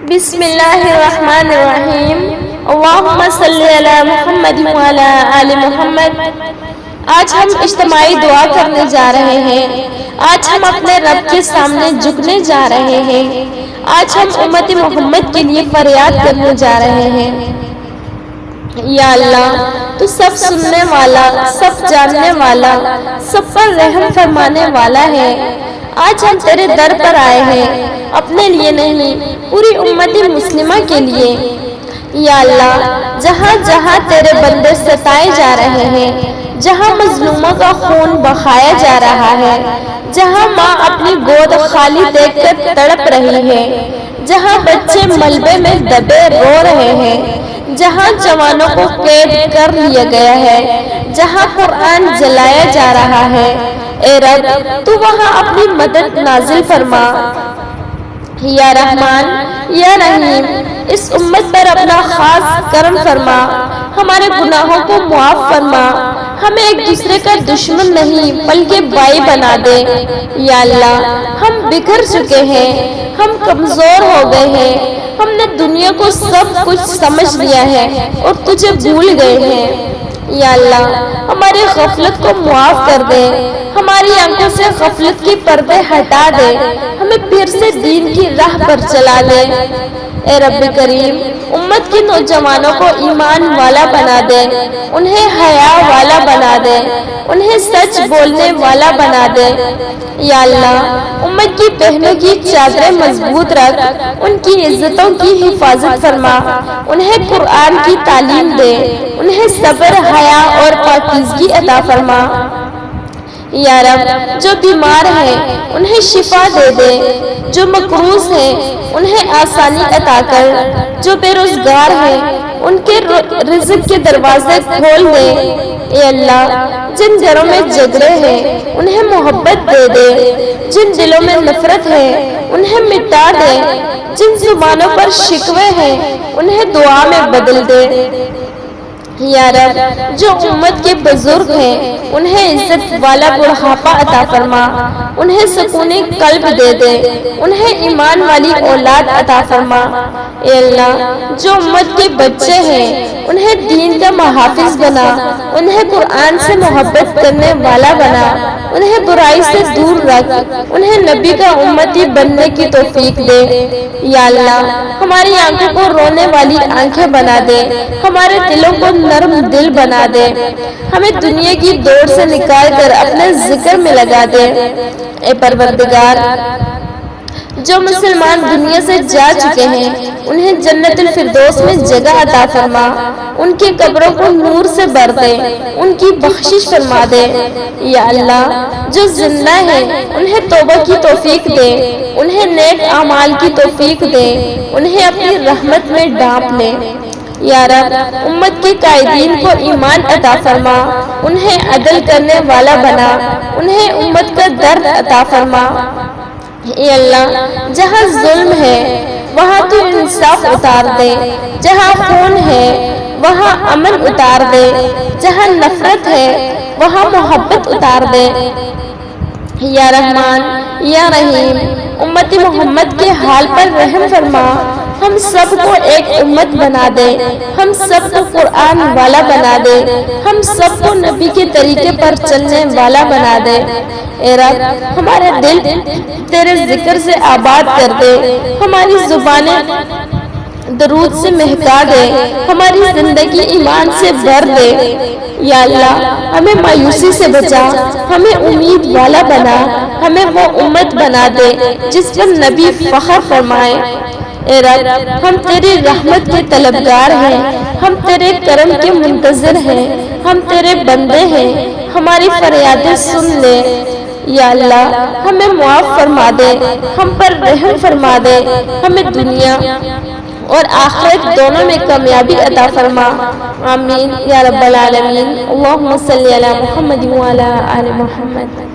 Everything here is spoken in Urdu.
بسم اللہ الرحمن الرحیم اللہم صلی علی محمد وعلی آل محمد۔ آج ہم اجتماعی دعا کرنے جا رہے ہیں۔ آج ہم اپنے رب کے سامنے جھکنے جا رہے ہیں۔ آج ہم امت محمد کے لیے فریاد کرنے جا رہے ہیں۔ یا اللہ، تو سب سننے والا، سب جاننے والا، سب پر رحم فرمانے والا ہے۔ آج ہم تیرے در پر آئے ہیں، اپنے لیے نہیں، پوری امت مسلمہ کے لیے۔ یا اللہ، جہاں جہاں تیرے بندے ستائے جا رہے ہیں، جہاں مظلوموں کا خون بہایا جا رہا ہے، جہاں ماں اپنی گود خالی دیکھ کر تڑپ رہی ہے، جہاں بچے ملبے میں دبے رو رہے ہیں، جہاں جوانوں کو قید کر لیا گیا ہے، جہاں قرآن جلایا جا رہا ہے، اے رب تو وہاں اپنی مدد نازل فرما۔ یا رحمان، یا رحیم، اس امت پر اپنا خاص کرم فرما، ہمارے گناہوں کو معاف فرما، ہمیں ایک دوسرے کا دشمن نہیں بلکہ بھائی بنا دے۔ یا اللہ، ہم بکھر چکے ہیں، ہم کمزور ہو گئے ہیں، ہم نے دنیا کو سب کچھ سمجھ لیا ہے اور تجھے بھول گئے ہیں۔ یا اللہ، ہماری غفلت کو معاف کر دے، ہماری آنکھوں سے غفلت کی پردے ہٹا دے، ہمیں پھر سے دین کی راہ پر چلا دے۔ اے رب کریم، امت کے نوجوانوں کو ایمان والا بنا دے، انہیں حیا والا بنا دے، انہیں سچ بولنے والا بنا دے۔ یا اللہ، امت کی بہنوں کی چادریں مضبوط رکھ، ان کی عزتوں کی حفاظت فرما، انہیں قرآن کی تعلیم دے، انہیں صبر، حیا اور پاکیزگی عطا فرما۔ یا رب، جو بیمار ہیں انہیں شفا دے دے، جو مقروض ہیں انہیں آسانی عطا کر، جو بے روزگار ہیں ان کے رزق کے دروازے کھول دے۔ اے اللہ، جن گھروں میں جھگڑے ہیں انہیں محبت دے دے، جن دلوں میں نفرت ہے انہیں مٹا دے، جن زبانوں پر شکوے ہیں انہیں دعا میں بدل دے۔ یا رب، جو امت کے بزرگ ہیں انہیں عزت والا بڑھاپا عطا فرما، انہیں سکون قلب دے دے، انہیں ایمان والی اولاد عطا فرما۔ اے اللہ، جو امت کے بچے ہیں انہیں دین کا محافظ بنا، انہیں قرآن سے محبت کرنے والا بنا، انہیں برائی سے دور رکھ، انہیں نبی کا امتی بننے کی توفیق دے۔ یا اللہ، ہماری آنکھوں کو رونے والی آنکھیں بنا دے، ہمارے دلوں کو نرم دل بنا دے، ہمیں دنیا کی دوڑ سے نکال کر اپنے ذکر میں لگا دے۔ اے پروردگار، جو مسلمان دنیا سے جا چکے ہیں انہیں جنت الفردوس میں جگہ عطا فرما، ان کی قبروں کو نور سے بھر دے، ان کی بخشش فرما دے۔ یا اللہ، جو زندہ ہیں انہیں توبہ کی توفیق دے، انہیں نیک اعمال کی توفیق دے، انہیں اپنی رحمت میں ڈھانپ لے۔ یا رب، امت کے قائدین کو ایمان عطا فرما، انہیں عدل کرنے والا بنا، انہیں امت کا درد عطا فرما۔ اے اللہ، جہاں ظلم ہے وہاں تو انصاف اتار دے، جہاں خون ہے وہاں امن اتار دے، جہاں نفرت ہے وہاں محبت اتار دے۔ یا رحمان، یا رحیم، امت محمد کے حال پر رحم فرما، ہم سب کو ایک امت بنا دے، ہم سب کو قرآن والا بنا دے، ہم سب کو نبی کے طریقے پر چلنے والا بنا دے۔ اے رب، ہمارے دل تیرے ذکر سے آباد کر دے، ہماری زبانیں درود سے مہکا دے، ہماری زندگی ایمان سے بھر دے۔ یا اللہ، ہمیں مایوسی سے بچا، ہمیں امید والا بنا، ہمیں وہ امت بنا دے جس پر نبی فخر فرمائے۔ اے رب، ہم تیری رحمت کے طلبگار ہیں، ہم تیرے کرم کے منتظر ہیں، ہم تیرے بندے ہیں، ہماری فریادیں سن لے۔ یا اللہ، ہمیں معاف فرما دے، ہم پر رحم فرما دے، ہمیں دنیا اور آخرت دونوں میں کامیابی عطا فرما۔ آمین یا رب العالمین۔ اللہم صلی علی محمد وعلی آل محمد۔